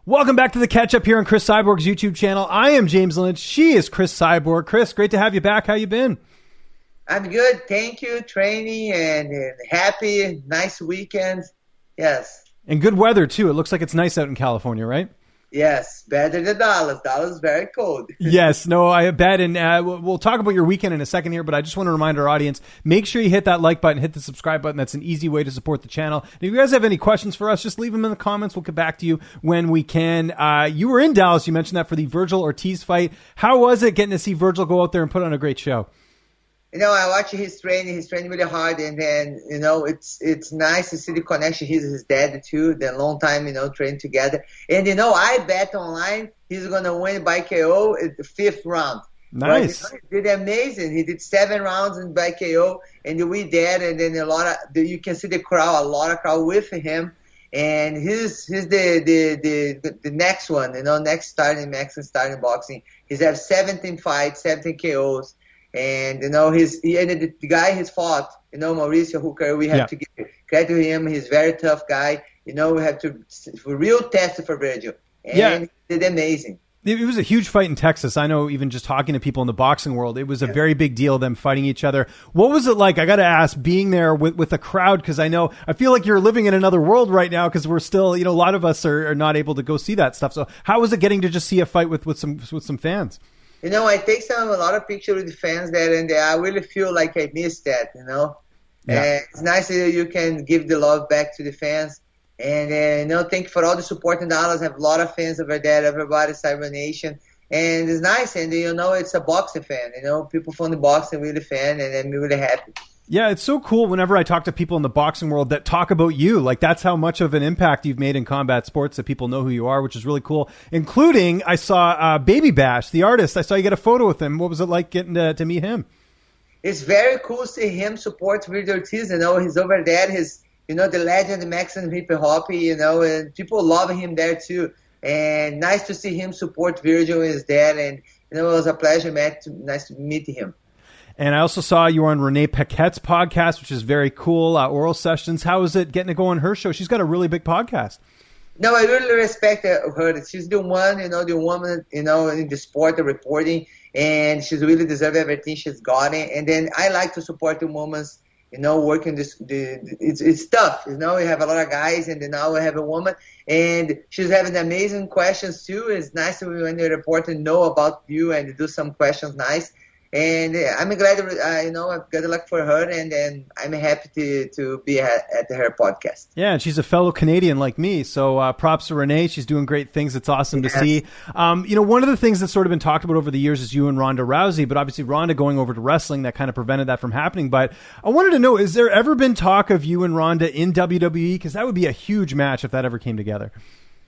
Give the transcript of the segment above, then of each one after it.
Welcome back to the catch-up here on Cris Cyborg's YouTube channel. I am James Lynch. She is Cris Cyborg. Cris, great to have you back. How you been? I'm good. Thank you. Training and happy, nice weekend. Yes. And good weather, too. It looks like it's nice out in California, right? Yes. Better than Dallas. Dallas is very cold. Yes. No, I bet. And we'll talk about your weekend in a second here, but I just want to remind our audience, make sure you hit that like button, hit the subscribe button. That's an easy way to support the channel. And if you guys have any questions for us, just leave them in the comments. We'll get back to you when we can. You were in Dallas. You mentioned that for the Vergil Ortiz fight. How was it getting to see Vergil go out there and put on a great show? You know, I watch his training. He's training really hard, and then, you know, it's nice to see the connection. He's his dad too. They're a long time, you know, training together. And, you know, I bet online he's going to win by KO at the 5th round. Nice. But, you know, he did amazing. He did 7 rounds by KO, and we did. And then you can see the crowd, a lot of crowd with him. And he's the next one, you know, next starting boxing. He's had 17 fights, 17 KOs. And, you know, the guy he's fought, you know, Maurice Hooker, we have to give credit to him. He's a very tough guy. You know, we have to real test for Vergil. And he did amazing. It was a huge fight in Texas. I know, even just talking to people in the boxing world, it was a very big deal, them fighting each other. What was it like? I got to ask, being there with a crowd, because I feel like you're living in another world right now, because we're still, you know, a lot of us are not able to go see that stuff. So how was it getting to just see a fight with some fans? You know, I take a lot of pictures with the fans there, and I really feel like I missed that, you know. Yeah. It's nice that you can give the love back to the fans. And, you know, thank you for all the support in Dallas. I have a lot of fans over there, everybody, Cyber Nation. And it's nice, and, you know, it's a boxing fan. You know, people from the boxing really fan, and I'm really happy. Yeah, it's so cool whenever I talk to people in the boxing world that talk about you. Like, that's how much of an impact you've made in combat sports, that people know who you are, which is really cool. Including, I saw Baby Bash, the artist. I saw you get a photo with him. What was it like getting to meet him? It's very cool to see him support Vergil Ortiz. You know, he's over there. He's, you know, the legend, the Mexican hip-hop, you know, and people love him there too. And nice to see him support Vergil and his dad. And, you know, it was a pleasure, Matt. Nice to meet him. And I also saw you were on Renee Paquette's podcast, which is very cool. Oral Sessions. How is it getting to go on her show? She's got a really big podcast. No, I really respect her. She's the one, you know, the woman, you know, in the sport of reporting, and she's really deserves everything she's gotten. And then I like to support the women, you know, working it's tough. You know, we have a lot of guys, and then now we have a woman, and she's having amazing questions too. It's nice when the reporter know about you and do some questions nice. And I'm glad, you know, I've got luck for her, and I'm happy to be at her podcast. Yeah, and she's a fellow Canadian like me, so props to Renee. She's doing great things. It's awesome to see. You know, one of the things that's sort of been talked about over the years is you and Ronda Rousey, but obviously Ronda going over to wrestling, that kind of prevented that from happening. But I wanted to know, is there ever been talk of you and Ronda in WWE? Because that would be a huge match if that ever came together.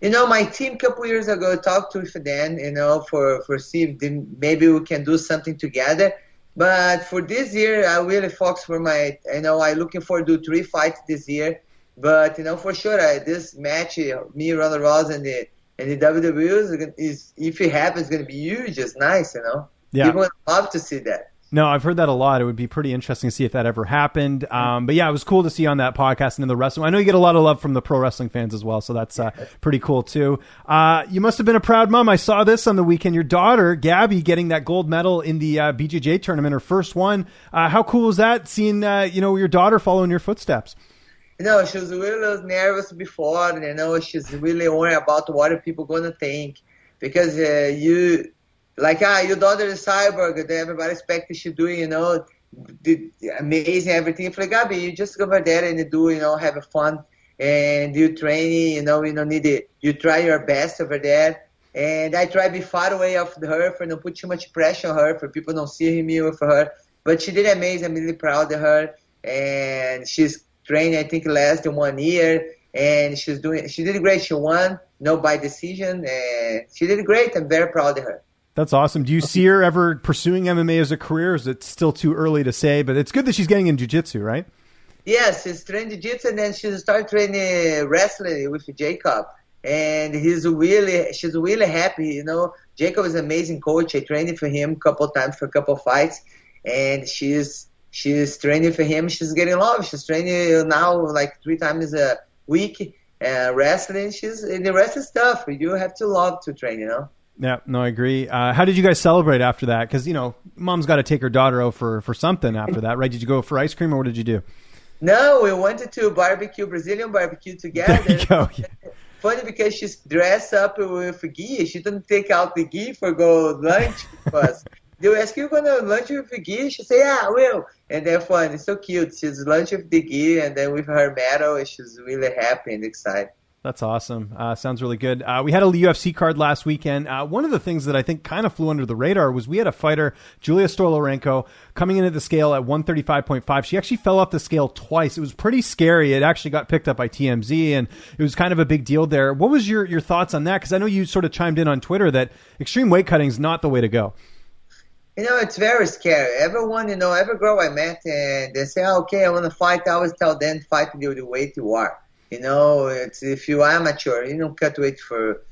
You know, my team a couple years ago talked to Dan, you know, for see if maybe we can do something together. But for this year, I really focus for my, you know, I'm looking for do 3 fights this year. But, you know, for sure, this match, me, Ronda Rousey, and the WWE is, if it happens, going to be huge. It's nice, you know. Yeah. People would love to see that. No, I've heard that a lot. It would be pretty interesting to see if that ever happened. But yeah, it was cool to see on that podcast and in the wrestling. I know you get a lot of love from the pro wrestling fans as well, so that's pretty cool too. You must have been a proud mom. I saw this on the weekend. Your daughter, Gabby, getting that gold medal in the BJJ tournament, her first one. How cool was that, seeing you know, your daughter follow in your footsteps? You know, she was really nervous before, and, you know, she's really worried about what are people going to think. Because like, your daughter is Cyborg, everybody expects she do, you know, the amazing everything. For Gabby, you just go over there and do, you know, have fun, and you train, you know, you don't need it. You try your best over there. And I try to be far away of her, for not put too much pressure on her, for people don't see me with her. But she did amazing. I'm really proud of her. And she's trained, I think, less than 1 year. And she did great. She won, you know, by decision. And she did great. I'm very proud of her. That's awesome. Do you see her ever pursuing MMA as a career? Is it still too early to say? But it's good that she's getting in jiu-jitsu, right? Yes, she's trained jiu-jitsu, and then she started training wrestling with Jacob. And she's really happy. You know, Jacob is an amazing coach. I trained for him a couple of times for a couple of fights, and she's training for him. She's getting love. She's training now like 3 times a week. wrestling, the rest is tough. You have to love to train, you know? Yeah, no, I agree. How did you guys celebrate after that? Because, you know, mom's got to take her daughter out for something after that, right? Did you go for ice cream or what did you do? No, we wanted to Brazilian barbecue together. There you go. Funny because she's dressed up with gi. She didn't take out the gi for go lunch with us. They were asking, you going to lunch with the gi? She said, yeah, I will. And they're fun. It's so cute. She's lunch with the gi and then with her medal, and she's really happy and excited. That's awesome. Sounds really good. We had a UFC card last weekend. One of the things that I think kind of flew under the radar was we had a fighter, Julija Stoliarenko, coming in at the scale at 135.5. She actually fell off the scale twice. It was pretty scary. It actually got picked up by TMZ, and it was kind of a big deal there. What was your thoughts on that? Because I know you sort of chimed in on Twitter that extreme weight cutting is not the way to go. You know, it's very scary. Everyone, you know, every girl I met, and they say, okay, I want to fight. I always tell them, fight the weight you are. You know, it's if you are amateur, you don't cut weight for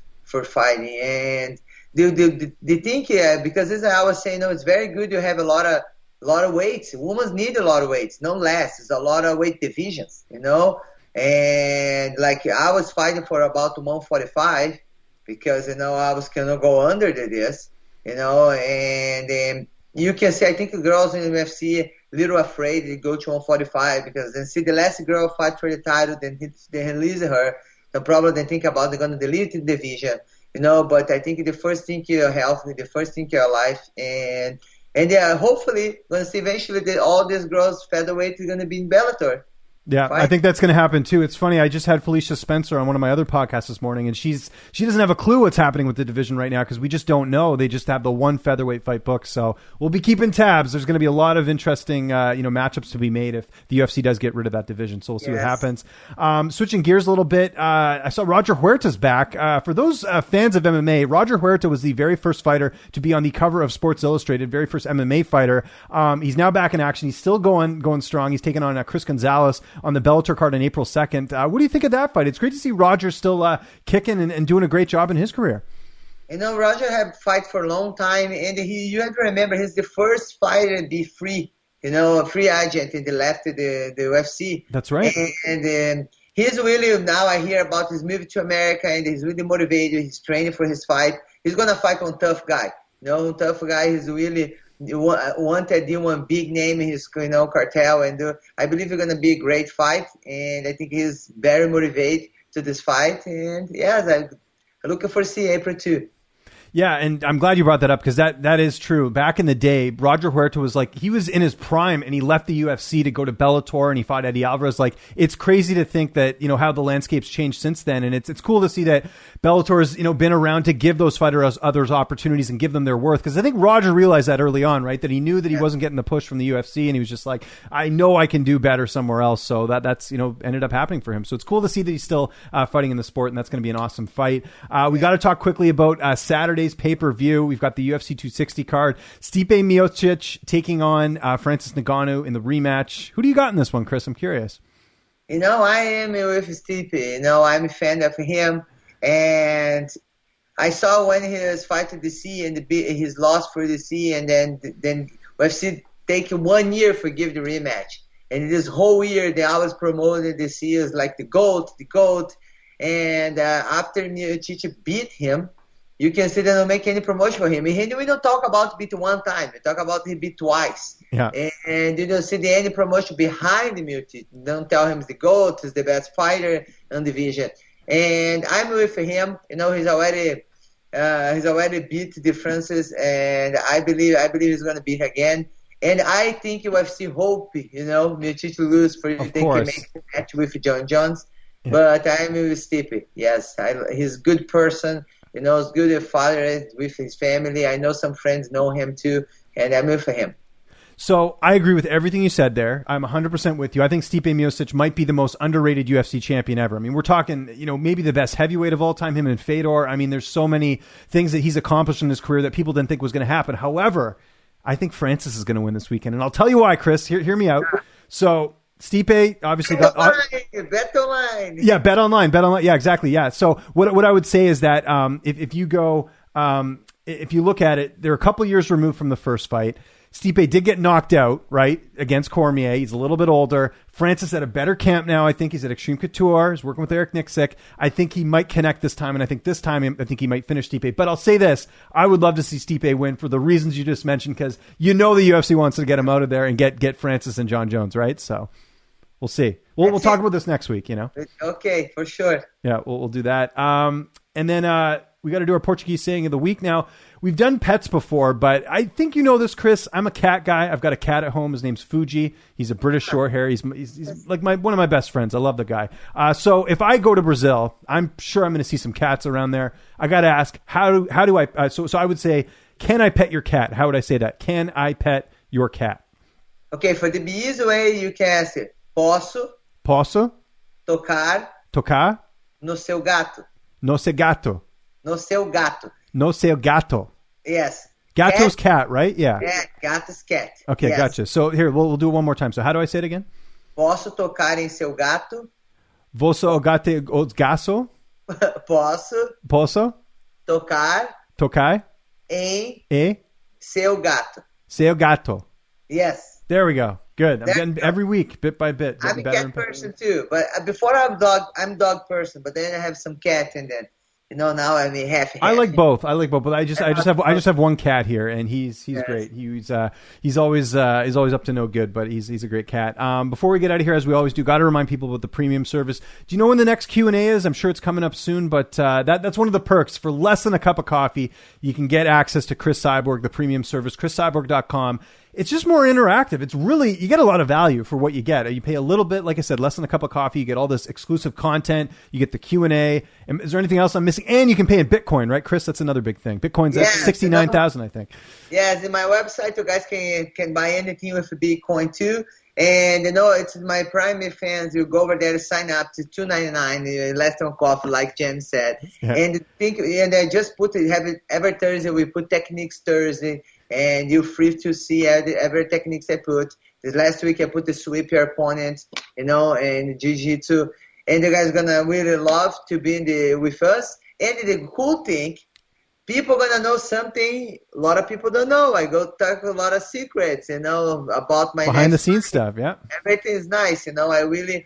fighting. And the thing, because as I was saying, you know, it's very good to have a lot of weights. Women need a lot of weights, no less. It's a lot of weight divisions, you know. And like I was fighting for about 145 because, you know, I was gonna go under this, you know. And you can say, I think the girls in the UFC little afraid to go to 145 because then see the last girl fight for the title, then they release her. The problem they think about, they're going to delete the division, you know. But I think the first thing you're healthy, the first thing you're alive, and hopefully going to see eventually that all these girls featherweight are going to be in Bellator. Yeah, I think that's going to happen too. It's funny. I just had Felicia Spencer on one of my other podcasts this morning, and she doesn't have a clue what's happening with the division right now because we just don't know. They just have the one featherweight fight book, so we'll be keeping tabs. There's going to be a lot of interesting, matchups to be made if the UFC does get rid of that division. So we'll see what happens. Switching gears a little bit, I saw Roger Huerta's back. For those fans of MMA, Roger Huerta was the very first fighter to be on the cover of Sports Illustrated, very first MMA fighter. He's now back in action. He's still going strong. He's taking on Chris Gonzalez on the Bellator card on April 2nd. What do you think of that fight? It's great to see Roger still kicking and doing a great job in his career. You know, Roger had fight for a long time, and you have to remember he's the first fighter to be free, you know, a free agent in the left of the UFC. That's right. And he's really, now I hear about his move to America, and he's really motivated. He's training for his fight. He's going to fight on Tough Guy. You know, Tough Guy is really wanted one big name in his, you know, cartel, and I believe it's going to be a great fight, and I think he's very motivated to this fight, and yes, I'm looking for see April 2. Yeah, and I'm glad you brought that up because that is true. Back in the day, Roger Huerta was like, he was in his prime and he left the UFC to go to Bellator and he fought Eddie Alvarez. Like, it's crazy to think that, you know, how the landscape's changed since then. And it's cool to see that Bellator's, you know, been around to give those fighters others opportunities and give them their worth. Because I think Roger realized that early on, right? That he knew that he wasn't getting the push from the UFC and he was just like, I know I can do better somewhere else. So that's, you know, ended up happening for him. So it's cool to see that he's still fighting in the sport, and that's going to be an awesome fight. We got to talk quickly about Saturday's pay-per-view. We've got the UFC 260 card. Stipe Miocic taking on Francis Ngannou in the rematch. Who do you got in this one, Chris? I'm curious. You know, I am with Stipe. You know, I'm a fan of him. And I saw when he was fighting DC and his loss for DC, and then UFC take 1 year for give the rematch. And this whole year, they always promoted DC as like the GOAT. And after Miocic beat him, you can see they don't make any promotion for him. We don't talk about beat one time. We talk about he beat twice. Yeah. And you don't see any promotion behind the Miocic. Don't tell him he's the GOAT, he's the best fighter in the division. And I'm with him. You know, he's already beat the Francis, and I believe he's going to beat again. And I think UFC hope, you know, Miocic lose for you to take a match with John Jones. Yeah. But I'm with Stipe. Yes, he's a good person. You know, he's good father with his family. I know some friends know him too, and I'm with him. So I agree with everything you said there. I'm 100% with you. I think Stipe Miocic might be the most underrated UFC champion ever. I mean, we're talking, you know, maybe the best heavyweight of all time, him and Fedor. I mean, there's so many things that he's accomplished in his career that people didn't think was going to happen. However, I think Francis is going to win this weekend, and I'll tell you why, Chris. Hear me out. So Stipe obviously got bet online. Yeah, bet online. Yeah, exactly. Yeah. So what I would say is that if you go if you look at it, they're a couple years removed from the first fight. Stipe did get knocked out, right, against Cormier. He's a little bit older. Francis at a better camp now. I think he's at Extreme Couture. He's working with Eric Nixick. I think he might connect this time, and I think this time I think he might finish Stipe. But I'll say this. I would love to see Stipe win for the reasons you just mentioned, because the UFC wants to get him out of there and get Francis and John Jones, right? So we'll see. We'll talk about this next week, Okay, for sure. Yeah, we'll do that. And then we got to do our Portuguese saying of the week now. We've done pets before, but I think you know this, Chris. I'm a cat guy. I've got a cat at home. His name's Fuji. He's a British short hair. He's like one of my best friends. I love the guy. So if I go to Brazil, I'm sure I'm going to see some cats around there. I got to ask, how do I? So I would say, can I pet your cat? How would I say that? Can I pet your cat? Okay, for the easy way, you can say, posso tocar no seu gato. No seu gato. No seu gato. No seu gato. Yes. Gato's cat, right? Yeah. Yeah, gato's cat. Okay, yes. Gotcha. So here, we'll do it one more time. So how do I say it again? Posso tocar em seu gato? Você o gato o gaso? Posso tocar em e seu gato. Seu gato. Yes. There we go. Good. I'm getting every week, bit by bit. I'm a cat person too, but before I'm dog person, but then I have some cat, and then now I'm half. I like both, but I just have one cat here, and he's yes. Great. He's always up to no good, but he's a great cat. Before we get out of here, as we always do, got to remind people about the premium service. Do you know when the next Q&A is? I'm sure it's coming up soon, but that's one of the perks. For less than a cup of coffee, you can get access to Cris Cyborg, the premium service, CrisCyborg.com. It's just more interactive. It's really, you get a lot of value for what you get. You pay a little bit, like I said, less than a cup of coffee. You get all this exclusive content. You get the Q&A. And is there anything else I'm missing? And you can pay in Bitcoin, right, Chris? That's another big thing. Bitcoin's at 69,000, I think. Yes, in my website, you guys can buy anything with Bitcoin too. And it's my primary fans. You go over there to sign up to $2.99, less than coffee, like Jen said. Yeah. And I just every Thursday we put Techniques Thursday. And you're free to see every techniques I put. This last week I put the sweep your opponent, and jiu-jitsu. And you guys gonna really love to be with us. And the cool thing, people gonna know something a lot of people don't know. I go talk a lot of secrets, about my behind the scenes stuff. Yeah, everything is nice. I really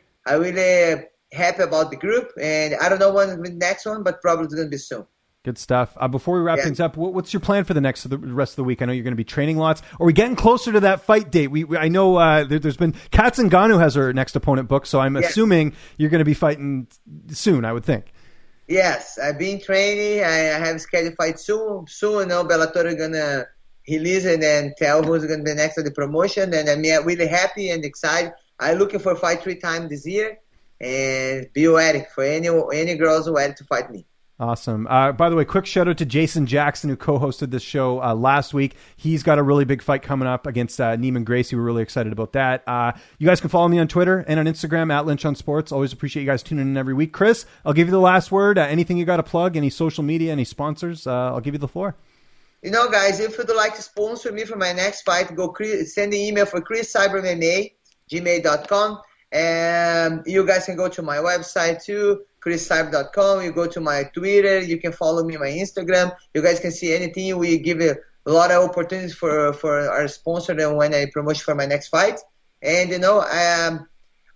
happy about the group, and I don't know when the next one, but probably it's gonna be soon. Good stuff. Before we wrap things up, what's your plan for the rest of the week? I know you're going to be training lots. Are we getting closer to that fight date? I know there's been Kat Ngannou has her next opponent booked, so I'm assuming you're going to be fighting soon, I would think. Yes, I've been training. I have scheduled fight soon. Bellator is going to release and then tell who's going to be next to the promotion, and I'm really happy and excited. I'm looking for a fight 3 times this year, and be ready for any girls who are ready to fight me. Awesome. By the way, quick shout out to Jason Jackson, who co-hosted this show last week. He's got a really big fight coming up against Neiman Gracie. We're really excited about that. You guys can follow me on Twitter and on Instagram at Lynch on Sports. Always appreciate you guys tuning in every week. Chris, I'll give you the last word. Anything you got to plug, any social media, any sponsors, I'll give you the floor. Guys, if you'd like to sponsor me for my next fight, send an email for CrisCyberMMA@gmail.com. And you guys can go to my website too, CrisCyber.com. You go to my Twitter. You can follow me on my Instagram. You guys can see anything. We give a lot of opportunities for our sponsor and when I promote for my next fight. And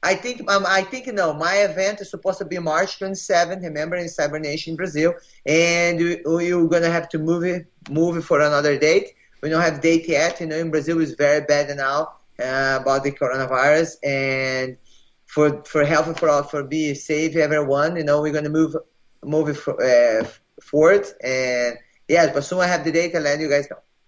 I think my event is supposed to be March 27th. Remember, in Cyber Nation, Brazil, and we're gonna have to move it for another date. We don't have date yet. In Brazil is very bad now about the coronavirus and. For health and for be safe, everyone. We're gonna move it forward. And but soon I have the date. I'll let you guys know.